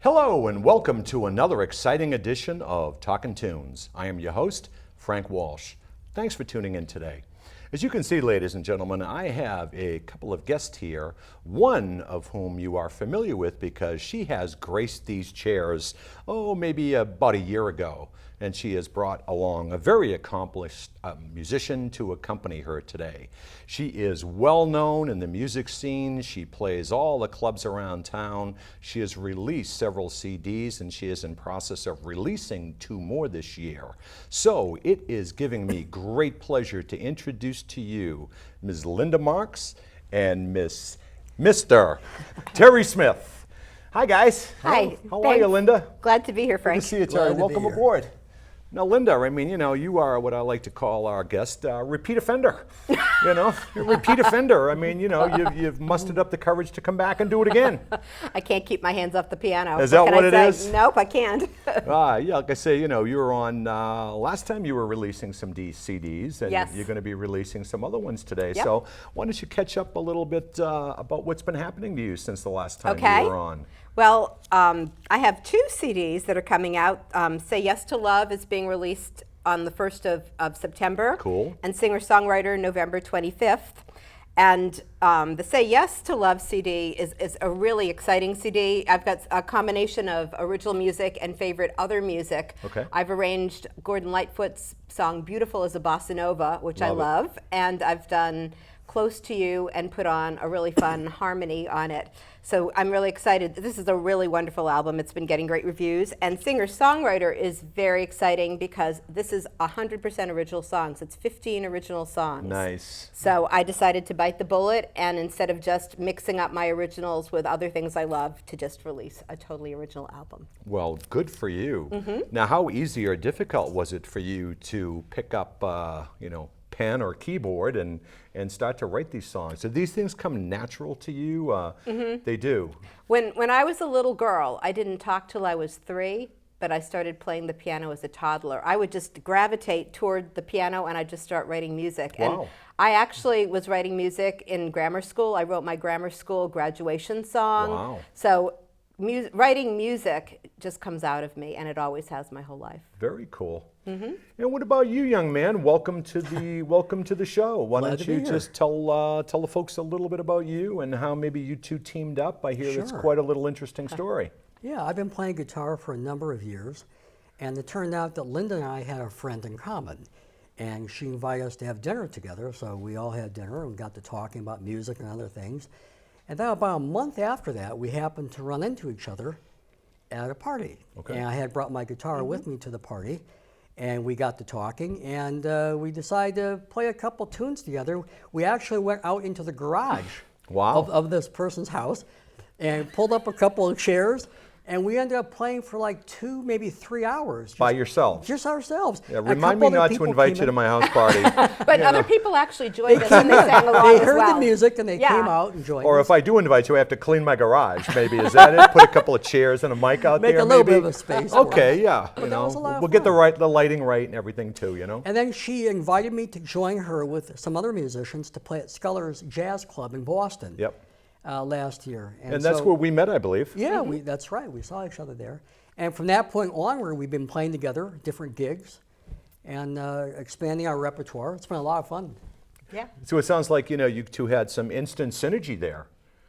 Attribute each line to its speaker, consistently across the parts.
Speaker 1: Hello and welcome to another exciting edition of Talkin' Tunes. I am your host, Frank Walsh. Thanks for tuning in today. As you can see, ladies and gentlemen, I have a couple of guests here, one of whom you are familiar with because she has graced these chairs, maybe about a year ago. And she has brought along a very accomplished musician to accompany her today. She is well known in the music scene. She plays all the clubs around town. She has released several CDs and she is in process of releasing 2 more this year. So it is giving me great pleasure to introduce to you Ms. Linda Marks and Mr. Terry Smith. Hi guys.
Speaker 2: Hi.
Speaker 1: How are you, Linda?
Speaker 2: Glad to be here, Frank.
Speaker 1: Good to see you, Terry. Welcome aboard. Now, Linda, I mean, you are what I like to call our guest, repeat offender. Repeat offender. I mean, you've mustered up the courage to come back and do it again.
Speaker 2: I can't keep my hands off the piano.
Speaker 1: Is that what it is?
Speaker 2: Nope, I can't.
Speaker 1: Yeah, like I say, you were on, last time you were releasing some CDs, and
Speaker 2: yes.
Speaker 1: You're going to be releasing some other ones today.
Speaker 2: Yep.
Speaker 1: So why don't you catch up a little bit about what's been happening to you since the last time you were on?
Speaker 2: Well, I have 2 CDs that are coming out. Say Yes to Love is being released on the 1st of September.
Speaker 1: Cool.
Speaker 2: And Singer-Songwriter November 25th. And the Say Yes to Love CD is a really exciting CD. I've got a combination of original music and favorite other music.
Speaker 1: Okay.
Speaker 2: I've arranged Gordon Lightfoot's song Beautiful as a Bossa Nova, which I love. And I've done Close to You and put on a really fun harmony on it. So I'm really excited. This is a really wonderful album. It's been getting great reviews. And Singer-Songwriter is very exciting because this is 100% original songs. It's 15 original songs.
Speaker 1: Nice.
Speaker 2: So I decided to bite the bullet and instead of just mixing up my originals with other things I love, to just release a totally original album.
Speaker 1: Well, good for you.
Speaker 2: Mm-hmm.
Speaker 1: Now, how easy or difficult was it for you to pick up, pen or keyboard and start to write these songs? Did these things come natural to you?
Speaker 2: Mm-hmm.
Speaker 1: They do.
Speaker 2: When I was a little girl, I didn't talk till I was 3, but I started playing the piano as a toddler. I would just gravitate toward the piano and I'd just start writing music.
Speaker 1: Wow.
Speaker 2: And I actually was writing music in grammar school. I wrote my grammar school graduation song.
Speaker 1: Wow.
Speaker 2: So writing music just comes out of me, and it always has my whole life.
Speaker 1: Very cool.
Speaker 2: Mm-hmm.
Speaker 1: And what about you, young man? Welcome to the show. Why don't you just tell the folks a little bit about you and how maybe you two teamed up? I hear it's quite a little interesting story.
Speaker 3: Yeah, I've been playing guitar for a number of years, and it turned out that Linda and I had a friend in common, and she invited us to have dinner together. So we all had dinner and got to talking about music and other things. And then about a month after that, we happened to run into each other at a party.
Speaker 1: Okay.
Speaker 3: And I had brought my guitar with me to the party, and we got to talking, and we decided to play a couple tunes together. We actually went out into the garage of this person's house and pulled up a couple of chairs, and we ended up playing for like 2, maybe 3 hours.
Speaker 1: By yourself?
Speaker 3: Just ourselves.
Speaker 1: Yeah, remind me not to invite you to my house party.
Speaker 2: But other people actually joined us and they sang along
Speaker 3: They
Speaker 2: as
Speaker 3: heard
Speaker 2: well.
Speaker 3: the music and they came out and joined
Speaker 1: Or
Speaker 3: us.
Speaker 1: if I do invite you, I have to clean my garage, maybe. Is that it? Put a couple of chairs and a mic out
Speaker 3: Make
Speaker 1: there,
Speaker 3: a little
Speaker 1: maybe?
Speaker 3: bit of a space for
Speaker 1: Okay,
Speaker 3: us.
Speaker 1: yeah.
Speaker 3: But that was a lot of
Speaker 1: we'll get
Speaker 3: fun.
Speaker 1: the lighting right and everything too,
Speaker 3: And then she invited me to join her with some other musicians to play at Sculler's Jazz Club in Boston.
Speaker 1: Yep.
Speaker 3: Last year.
Speaker 1: And that's where we met, I believe.
Speaker 3: Yeah, that's right. We saw each other there. And from that point onward, we've been playing together, different gigs, and expanding our repertoire. It's been a lot of fun.
Speaker 2: Yeah.
Speaker 1: So it sounds like, you two had some instant synergy there.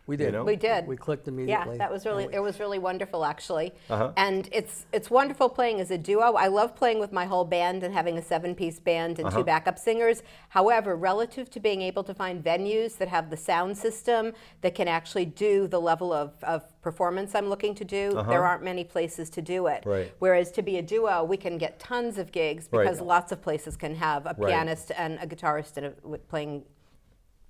Speaker 3: We did.
Speaker 2: We did.
Speaker 3: We clicked immediately.
Speaker 2: Yeah, it was really wonderful, actually.
Speaker 1: Uh-huh.
Speaker 2: And it's wonderful playing as a duo. I love playing with my whole band and having a 7-piece band and 2 backup singers. However, relative to being able to find venues that have the sound system that can actually do the level of performance I'm looking to do, there aren't many places to do it.
Speaker 1: Right.
Speaker 2: Whereas to be a duo, we can get tons of gigs because lots of places can have a pianist and a guitarist playing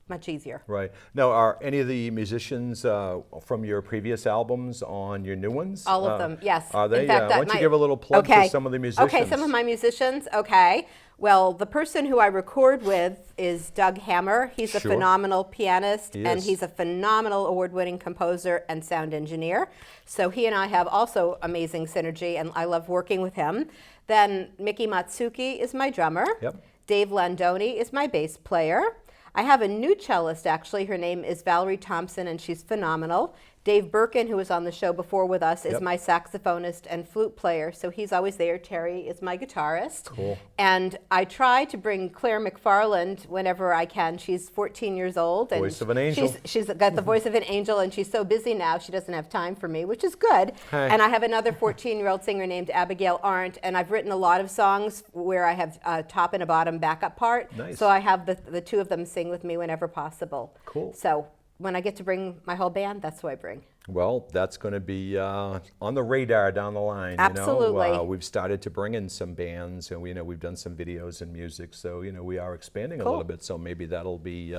Speaker 2: much easier.
Speaker 1: Right. Now, are any of the musicians from your previous albums on your new ones?
Speaker 2: All of them, yes.
Speaker 1: Are they?
Speaker 2: In fact,
Speaker 1: why don't you give a little plug for some of the musicians?
Speaker 2: Okay, some of my musicians, okay. Well, the person who I record with is Doug Hammer. He's a phenomenal pianist, and he's a phenomenal award-winning composer and sound engineer. So he and I have also amazing synergy, and I love working with him. Then Miki Matsuki is my drummer.
Speaker 1: Yep.
Speaker 2: Dave Landoni is my bass player. I have a new cellist, actually. Her name is Valerie Thompson, and she's phenomenal. Dave Birkin, who was on the show before with us, is
Speaker 1: Yep.
Speaker 2: my saxophonist and flute player, so he's always there. Terry is my guitarist.
Speaker 1: Cool.
Speaker 2: And I try to bring Claire McFarland whenever I can. She's 14 years old. And
Speaker 1: Voice of an angel.
Speaker 2: She's got the voice of an angel, and she's so busy now she doesn't have time for me, which is good.
Speaker 1: Hey.
Speaker 2: And I have another 14-year-old singer named Abigail Arndt, and I've written a lot of songs where I have a top and a bottom backup part.
Speaker 1: Nice.
Speaker 2: So I have the two of them sing with me whenever possible.
Speaker 1: Cool.
Speaker 2: So when I get to bring my whole band, that's who I bring.
Speaker 1: Well, that's going to be on the radar down the line.
Speaker 2: Absolutely.
Speaker 1: You know? We've started to bring in some bands, and we've done some videos and music, so we are expanding a
Speaker 2: Cool.
Speaker 1: little bit. So maybe that'll be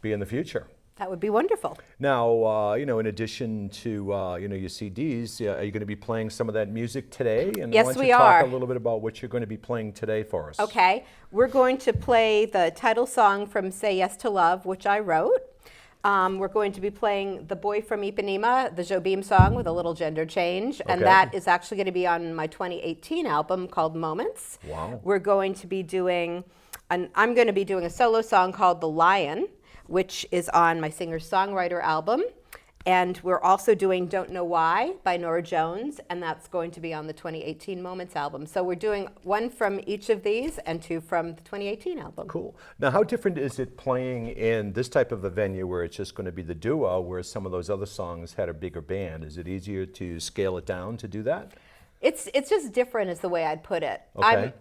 Speaker 1: in the future.
Speaker 2: That would be wonderful.
Speaker 1: Now, in addition to your CDs, are you going to be playing some of that music today? And
Speaker 2: Yes,
Speaker 1: why don't
Speaker 2: we
Speaker 1: you talk
Speaker 2: are.
Speaker 1: a little bit about what you're going to be playing today for us?
Speaker 2: Okay, we're going to play the title song from Say Yes to Love, which I wrote. We're going to be playing The Boy from Ipanema, the Jobim song with a little gender change, and
Speaker 1: Okay.
Speaker 2: that is actually going to be on my 2018 album called Moments.
Speaker 1: Wow.
Speaker 2: We're going to be doing, I'm going to be doing a solo song called The Lion, which is on my singer-songwriter album. And we're also doing Don't Know Why by Nora Jones, and that's going to be on the 2018 Moments album. So we're doing one from each of these and two from the 2018 album.
Speaker 1: Cool. Now, how different is it playing in this type of a venue where it's just going to be the duo, whereas some of those other songs had a bigger band? Is it easier to scale it down to do that?
Speaker 2: It's just different is the way I'd put it.
Speaker 1: Okay.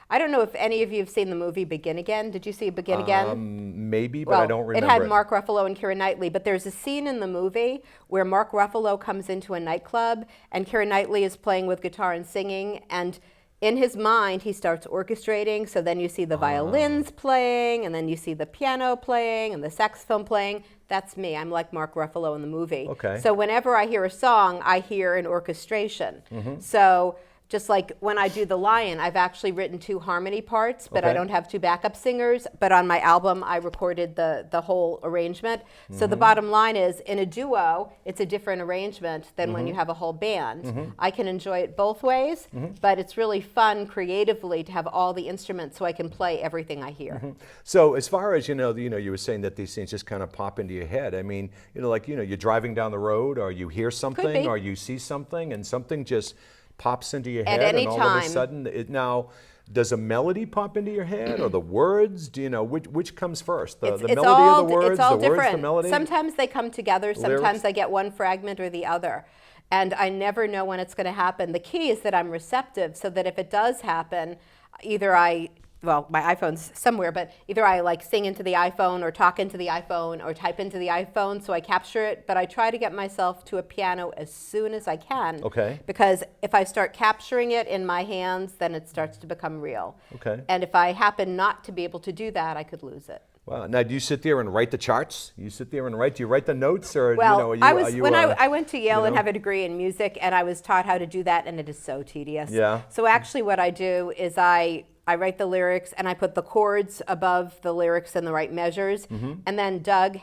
Speaker 2: I don't know if any of you have seen the movie Begin Again. Did you see Begin Again?
Speaker 1: Maybe, but I don't remember
Speaker 2: it had Mark Ruffalo and Keira Knightley, but there's a scene in the movie where Mark Ruffalo comes into a nightclub and Keira Knightley is playing with guitar and singing, and in his mind he starts orchestrating, so then you see the violins playing, and then you see the piano playing and the saxophone playing. That's me. I'm like Mark Ruffalo in the movie.
Speaker 1: Okay.
Speaker 2: So whenever I hear a song, I hear an orchestration. So just like when I do The Lion, I've actually written two harmony parts, but I
Speaker 1: Okay.
Speaker 2: don't have two backup singers. But on my album, I recorded the whole arrangement. So the bottom line is, in a duo, it's a different arrangement than when you have a whole band. I can enjoy it both ways, but it's really fun creatively to have all the instruments so I can play everything I hear.
Speaker 1: So as far as you were saying that these things just kind of pop into your head. I mean, you're driving down the road, or you hear something,
Speaker 2: be.
Speaker 1: or you see something, and something just pops into your
Speaker 2: At
Speaker 1: head,
Speaker 2: any
Speaker 1: and all of a
Speaker 2: time.
Speaker 1: sudden, now, does a melody pop into your head, or the words? Do you know which comes first? The melody of the words,
Speaker 2: it's all
Speaker 1: the
Speaker 2: different.
Speaker 1: words, the melody?
Speaker 2: Sometimes they come together. Sometimes
Speaker 1: Lyrics?
Speaker 2: I get one fragment or the other. And I never know when it's going to happen. The key is that I'm receptive, so that if it does happen, either my iPhone's somewhere, but either I like sing into the iPhone or talk into the iPhone or type into the iPhone, so I capture it. But I try to get myself to a piano as soon as I can.
Speaker 1: Okay.
Speaker 2: Because if I start capturing it in my hands, then it starts to become real.
Speaker 1: Okay.
Speaker 2: And if I happen not to be able to do that, I could lose it.
Speaker 1: Wow. Now, do you sit there and write the charts? You sit there and write? Do you write the notes, or
Speaker 2: Well,
Speaker 1: are you,
Speaker 2: I was
Speaker 1: are you,
Speaker 2: when I went to Yale and
Speaker 1: know?
Speaker 2: have a degree in music, and I was taught how to do that, and it is so tedious.
Speaker 1: Yeah.
Speaker 2: So actually, what I do is I write the lyrics and I put the chords above the lyrics in the right measures, and then Doug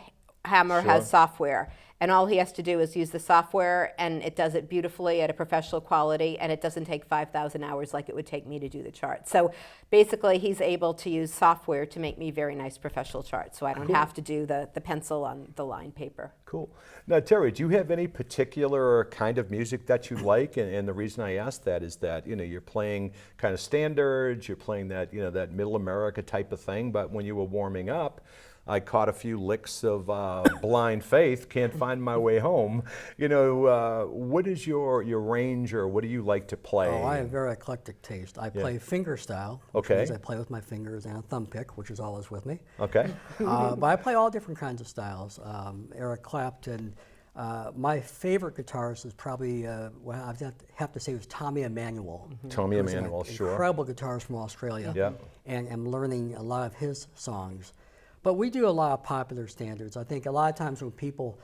Speaker 2: Hammer
Speaker 1: Sure.
Speaker 2: has software. And all he has to do is use the software, and it does it beautifully at a professional quality, and it doesn't take 5,000 hours like it would take me to do the chart. So basically, he's able to use software to make me very nice professional charts, so I don't have to do the pencil on the line paper.
Speaker 1: Cool. Now, Terry, do you have any particular kind of music that you like? And the reason I ask that is that, you're playing kind of standards, you're playing that, that middle America type of thing, but when you were warming up, I caught a few licks of Blind Faith, Can't Find My Way Home. What is your range, or what do you like to play?
Speaker 3: Oh, I have very eclectic taste. I play finger style, which
Speaker 1: Okay.
Speaker 3: means I play with my fingers, and a thumb pick, which is always with me.
Speaker 1: Okay.
Speaker 3: But I play all different kinds of styles. Eric Clapton. My favorite guitarist is probably, I have to say, was Tommy Emmanuel.
Speaker 1: Tommy
Speaker 3: who's an
Speaker 1: Emmanuel, sure.
Speaker 3: Incredible guitarist from Australia.
Speaker 1: Yeah.
Speaker 3: And I'm learning a lot of his songs. But we do a lot of popular standards. I think a lot of times when people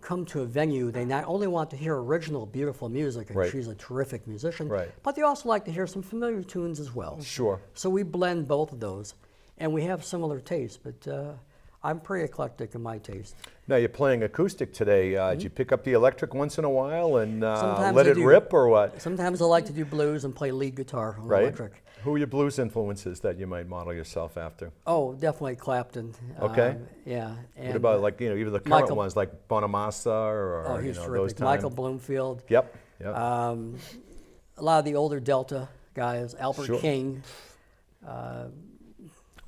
Speaker 3: come to a venue, they not only want to hear original, beautiful music, and
Speaker 1: Right.
Speaker 3: she's a terrific musician,
Speaker 1: Right.
Speaker 3: but they also like to hear some familiar tunes as well.
Speaker 1: Sure.
Speaker 3: So we blend both of those, and we have similar tastes. But I'm pretty eclectic in my taste.
Speaker 1: Now you're playing acoustic today. Did you pick up the electric once in a while and
Speaker 3: Sometimes
Speaker 1: let
Speaker 3: I
Speaker 1: it
Speaker 3: do.
Speaker 1: rip, or what?
Speaker 3: Sometimes I like to do blues and play lead guitar on
Speaker 1: Right.
Speaker 3: electric.
Speaker 1: Who are your blues influences that you might model yourself after?
Speaker 3: Oh, definitely Clapton.
Speaker 1: Okay.
Speaker 3: Yeah. And,
Speaker 1: What about, like, even the current
Speaker 3: Michael-
Speaker 1: ones like Bonamassa or
Speaker 3: Oh, he's
Speaker 1: those
Speaker 3: terrific.
Speaker 1: times?
Speaker 3: Michael Bloomfield.
Speaker 1: Yep. Yep.
Speaker 3: A lot of the older Delta guys, Albert
Speaker 1: Sure.
Speaker 3: King.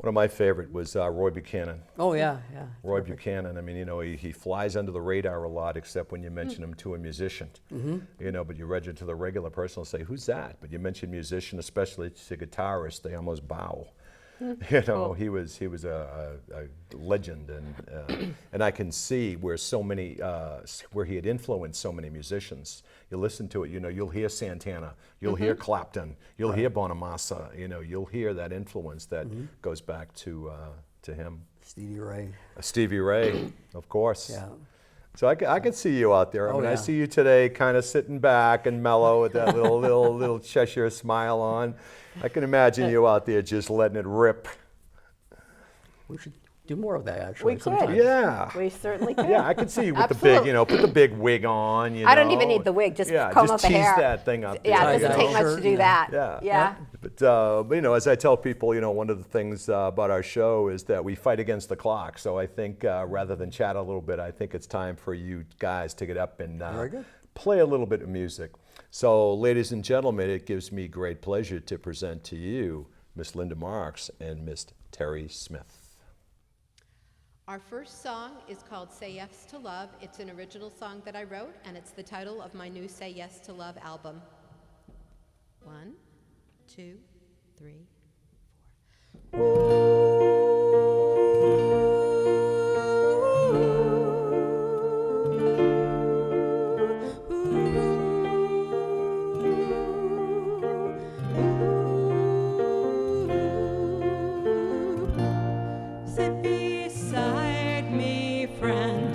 Speaker 1: One of my favorite was Roy Buchanan.
Speaker 3: Oh, yeah, yeah.
Speaker 1: Roy Buchanan, I mean, he flies under the radar a lot, except when you mention him to a musician. But you read it to the regular person and say, who's that? But you mention musician, especially to guitarists, they almost bow. He was a legend, and I can see where where he had influenced so many musicians. You listen to it, you'll hear Santana, you'll hear Clapton, you'll hear Bonamassa, you'll hear that influence that goes back to him.
Speaker 3: Stevie Ray.
Speaker 1: Stevie Ray, of course.
Speaker 3: Yeah.
Speaker 1: So I could see you out there. I
Speaker 3: Oh,
Speaker 1: mean, I
Speaker 3: yeah.
Speaker 1: see you today, kind of sitting back and mellow with that little Cheshire smile on. I can imagine you out there just letting it rip.
Speaker 3: We should do more of that, actually.
Speaker 2: We could.
Speaker 3: sometimes.
Speaker 1: Yeah.
Speaker 2: We certainly could.
Speaker 1: Yeah, I could see you with
Speaker 2: Absolutely.
Speaker 1: put the big wig on.
Speaker 2: I don't even need the wig, just comb
Speaker 1: just
Speaker 2: up the
Speaker 1: tease
Speaker 2: hair.
Speaker 1: that thing up.
Speaker 2: Yeah,
Speaker 1: there,
Speaker 2: it doesn't
Speaker 3: you
Speaker 2: take
Speaker 3: know?
Speaker 2: much to do
Speaker 3: Sure,
Speaker 2: that.
Speaker 1: Yeah.
Speaker 2: Yeah.
Speaker 1: But as I tell people, one of the things about our show is that we fight against the clock. So I think rather than chat a little bit, I think it's time for you guys to get up and
Speaker 3: Very good.
Speaker 1: play a little bit of music. So, ladies and gentlemen, it gives me great pleasure to present to you Miss Linda Marks and Miss Terry Smith.
Speaker 4: Our first song is called Say Yes to Love. It's an original song that I wrote, and it's the title of my new Say Yes to Love album. 1, 2, 3, 4. Sit beside me, friend.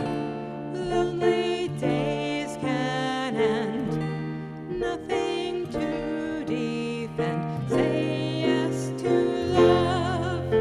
Speaker 4: Lonely days can end. Nothing to defend. Say yes to love.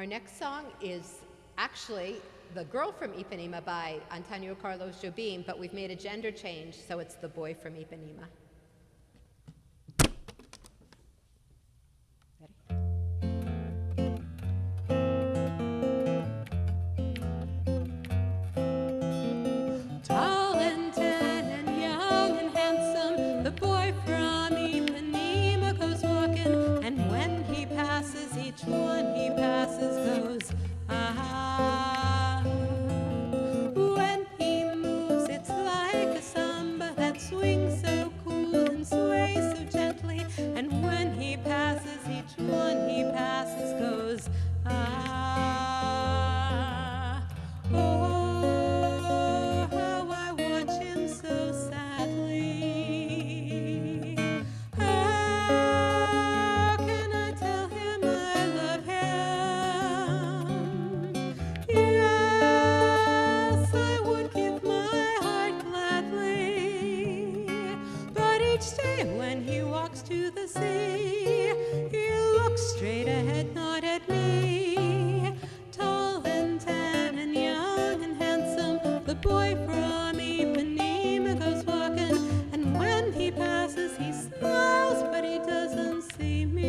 Speaker 4: next song is actually The Girl from Ipanema by Antonio Carlos Jobim, but we've made a gender change, so it's The Boy from Ipanema. Tall and tan and young and handsome, the boy from Ipanema goes walking, and when he passes, each one he passes goes, ah. When he moves, it's like a samba that swings so cool and sways so gently, and when he passes, each one he passes goes, ah. Oh, how I watch him so sadly. How can I tell him I love him? Yes, I would give my heart gladly. But each day when he walks to the sea, he looks straight ahead, not at me. Tall and tan and young and handsome, the boy from Ipanema goes walking, and when he passes, he smiles, but he doesn't see me.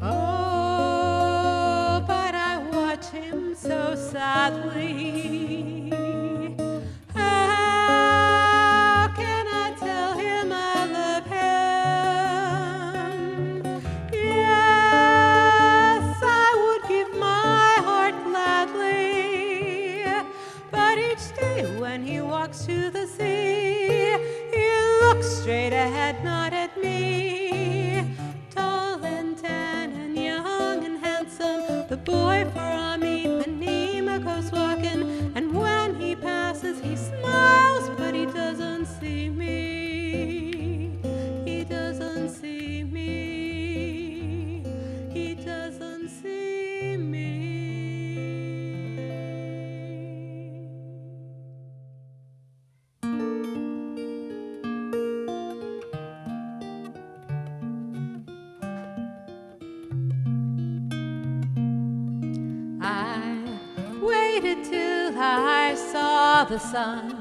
Speaker 4: Oh, but I watch him so sadly. How can I tell him I love him? Yes, I would give my heart gladly. But each day when he walks to the sea, he looks straight ahead, not at me. Tall and tan and young and handsome, the boy from Ipanema goes walking, and when he passes, he smiles, but he doesn't see me. He doesn't see me. He doesn't see me. I waited till I saw the sun.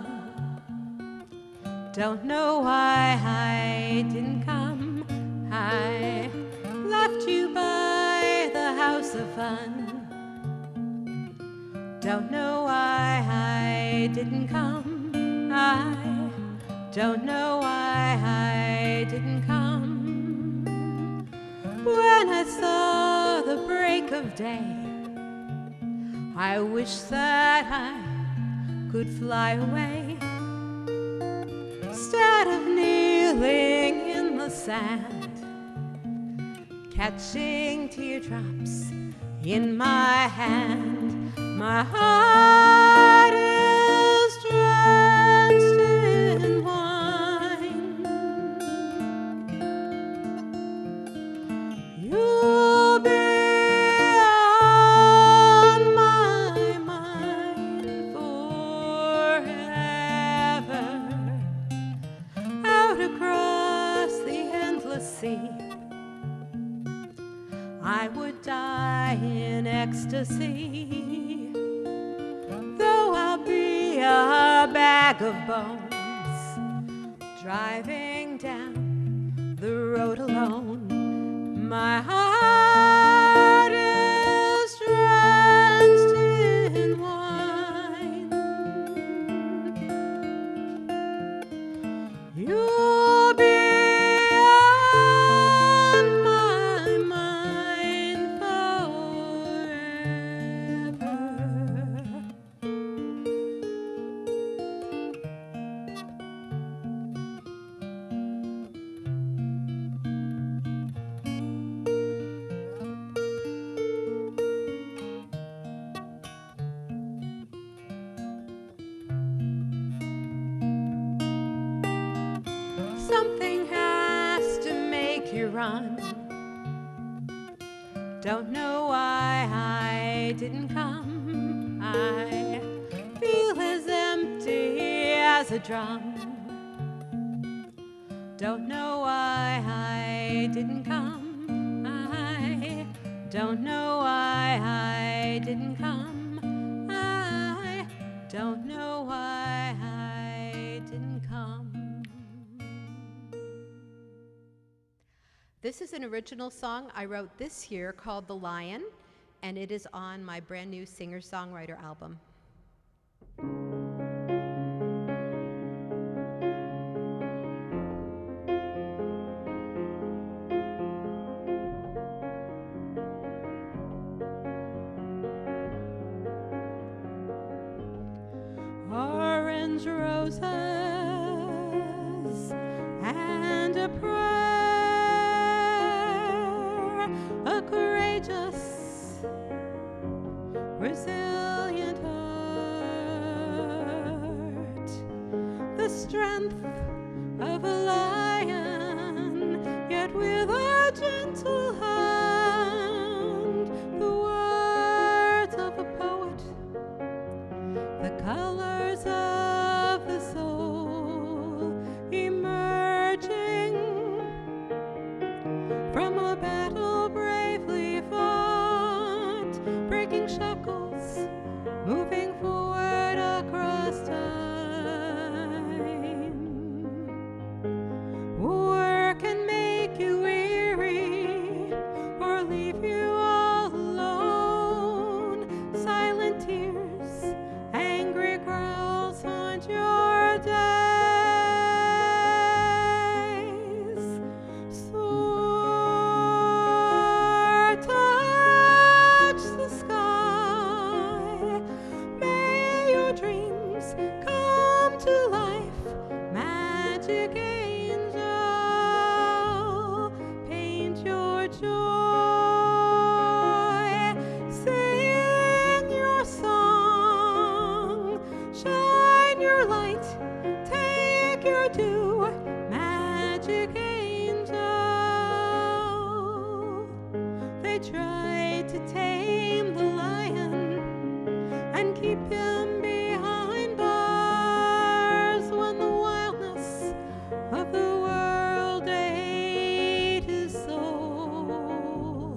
Speaker 4: Don't know why I didn't come. I left you by the house of fun. Don't know why I didn't come. I don't know why I didn't come. When I saw the break of day, I wish that I could fly away. Instead of kneeling in the sand, catching teardrops in my hand, my heart is drenched in wine. You'll be on my mind forever. Out across the endless sea, I would die in ecstasy. Though I'll be a bag of bones, driving down the road alone, my heart is drenched in wine. You'll be on my mind forever. run. Don't know why I didn't come. I feel as empty as a drum. Don't know why I didn't come. I don't know why I didn't come. I don't know why I didn't come. This is an original song I wrote this year called The Lion, and it is on my brand new singer-songwriter album. Orange roses and a prayer, a courageous, resilient heart, the strength of a lion, yet with a gentle hand, the words of a poet, the colors of the soul emerging from a battle bravely fought, breaking shackles, moving forward across time. War can make you weary or leave you all alone. Silent tears, angry growls haunt your days. Soar, touch the sky. May your dreams come to life. Magic angel, paint your joy. Sing your song, shine your light, take your due, magic angel. They tried to tame the lion and keep him behind bars when the wildness of the world ate his soul.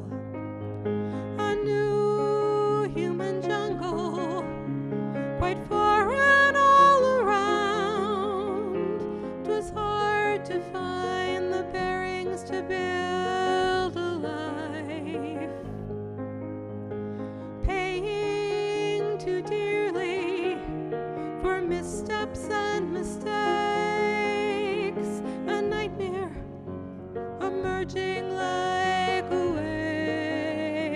Speaker 4: A new human jungle, quite foreign all around. 'Twas hard to find the bearings to build a life, paying too dearly for missteps and mistakes. A nightmare emerging like a wave.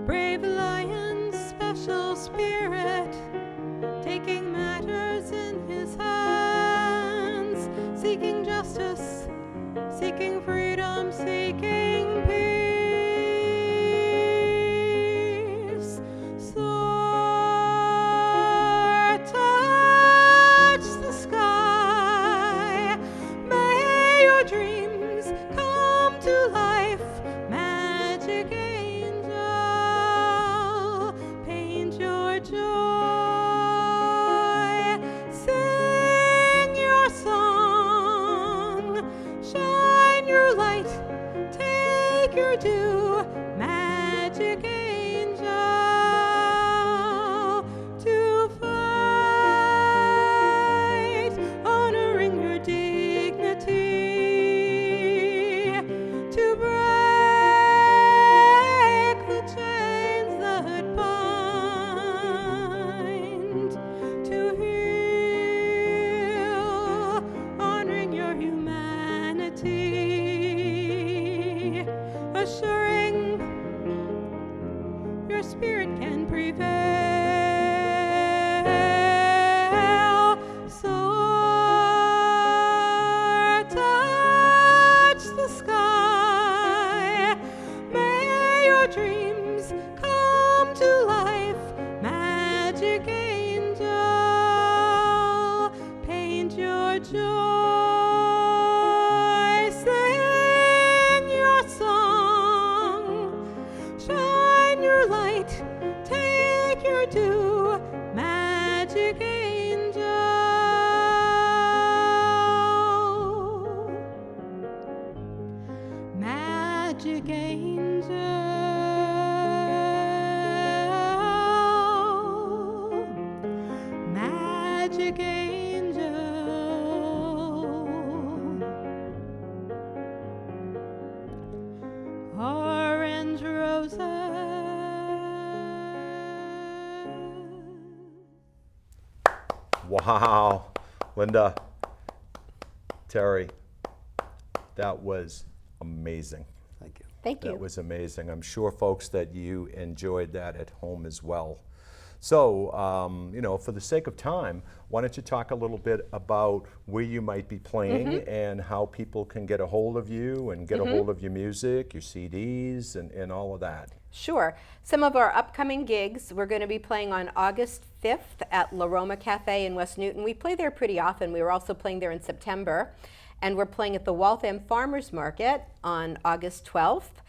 Speaker 4: Brave lion, special spirit, taking matters in his hands, seeking justice, seeking freedom, seeking peace. Soar, touch the sky. May your dreams come to life. Magic angel, paint your joy. Sing your song, shine your light, take your due, magic angel, to fight, honoring your dignity, to break the chains that bind, to heal, honoring your humanity, assuring your spirit can prevail. Soar, touch the sky. May your dreams come to life. Magic angel, paint your joy. Sing
Speaker 5: magic angel, magic angel, magic angel, orange roses.
Speaker 1: Wow, Linda, Terry, that was amazing.
Speaker 3: Thank you.
Speaker 2: Thank you.
Speaker 1: That was amazing. I'm sure, folks, that you enjoyed that at home as well. So, for the sake of time, why don't you talk a little bit about where you might be playing and how people can get a hold of you and get a hold of your music, your CDs, and all of that.
Speaker 2: Sure. Some of our upcoming gigs, we're going to be playing on August 5th at La Roma Cafe in West Newton. We play there pretty often. We were also playing there in September. And we're playing at the Waltham Farmers Market on August 12th.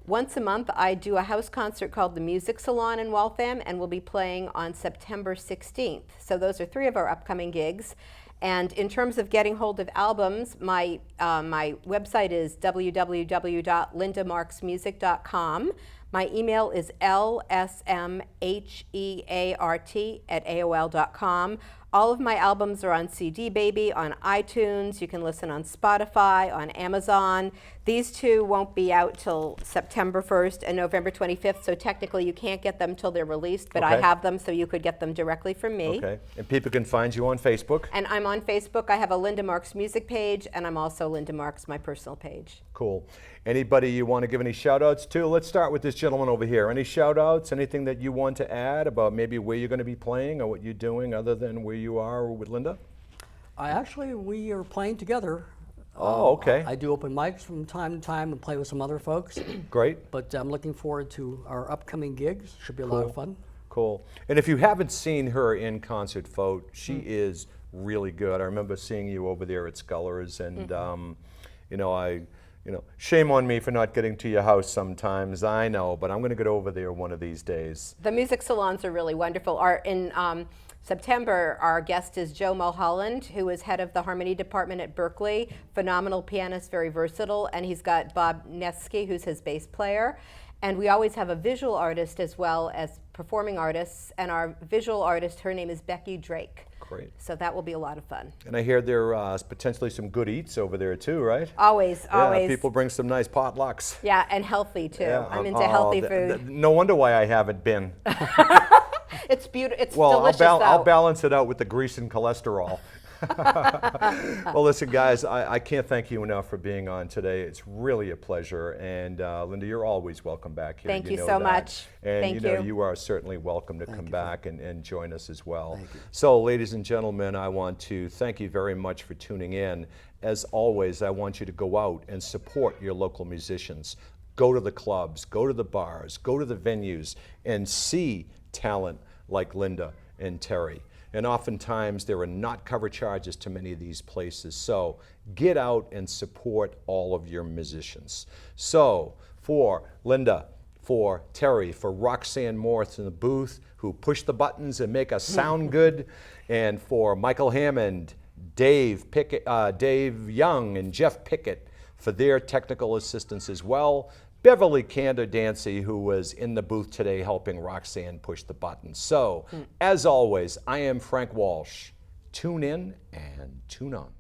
Speaker 2: Once a month, I do a house concert called the Music Salon in Waltham, and we'll be playing on September 16th. So those are 3 of our upcoming gigs. And in terms of getting hold of albums, my website is www.lindamarksmusic.com. My email is lsmheart@aol.com. All of my albums are on CD Baby, on iTunes. You can listen on Spotify, on Amazon. These 2 won't be out till September 1st and November 25th, so technically you can't get them till they're released, but I
Speaker 1: Okay.
Speaker 2: have them so you could get them directly from me.
Speaker 1: Okay, and people can find you on Facebook.
Speaker 2: And I'm on Facebook. I have a Linda Marks music page, and I'm also Linda Marks, my personal page.
Speaker 1: Cool. Anybody you want to give any shout outs to? Let's start with this gentleman over here. Any shout outs, anything that you want to add about maybe where you're going to be playing or what you're doing other than where you are with Linda?
Speaker 3: We are playing together.
Speaker 1: Oh, okay.
Speaker 3: I do open mics from time to time and play with some other folks.
Speaker 1: Great.
Speaker 3: But I'm looking forward to our upcoming gigs. Should be a lot of fun.
Speaker 1: Cool. And if you haven't seen her in concert, folks, she is really good. I remember seeing you over there at Scullers, and shame on me for not getting to your house sometimes. I know, but I'm going to get over there one of these days.
Speaker 2: The music salons are really wonderful. In September, our guest is Joe Mulholland, who is head of the harmony department at Berkeley. Phenomenal pianist, very versatile, and he's got Bob Nesky, who's his bass player. And we always have a visual artist as well as performing artists. And our visual artist, her name is Becky Drake.
Speaker 1: Great.
Speaker 2: So that will be a lot of fun.
Speaker 1: And I hear there's potentially some good eats over there too, right?
Speaker 2: Always, always.
Speaker 1: Yeah, people bring some nice potlucks.
Speaker 2: Yeah, and healthy too.
Speaker 1: Yeah,
Speaker 2: I'm into healthy food.
Speaker 1: No wonder why I haven't been.
Speaker 2: It's beautiful. It's
Speaker 1: Well,
Speaker 2: delicious
Speaker 1: I'll
Speaker 2: though.
Speaker 1: balance it out with the grease and cholesterol. Well, listen, guys, I can't thank you enough for being on today. It's really a pleasure. And Linda, you're always welcome back here.
Speaker 2: Thank you
Speaker 1: know
Speaker 2: so
Speaker 1: that.
Speaker 2: much.
Speaker 1: And
Speaker 2: Thank
Speaker 1: you.
Speaker 2: you.
Speaker 1: You are certainly welcome to come back and join us as well.
Speaker 3: Thank you.
Speaker 1: So, ladies and gentlemen, I want to thank you very much for tuning in. As always, I want you to go out and support your local musicians. Go to the clubs, go to the bars, go to the venues, and see talent like Linda and Terry. And oftentimes there are not cover charges to many of these places. So get out and support all of your musicians. So for Linda, for Terry, for Roxanne Morse in the booth who push the buttons and make us sound good, and for Michael Hammond, Dave Young, and Jeff Pickett for their technical assistance as well. Beverly Kander Dancy, who was in the booth today helping Roxanne push the buttons. So, as always, I am Frank Walsh. Tune in and tune on.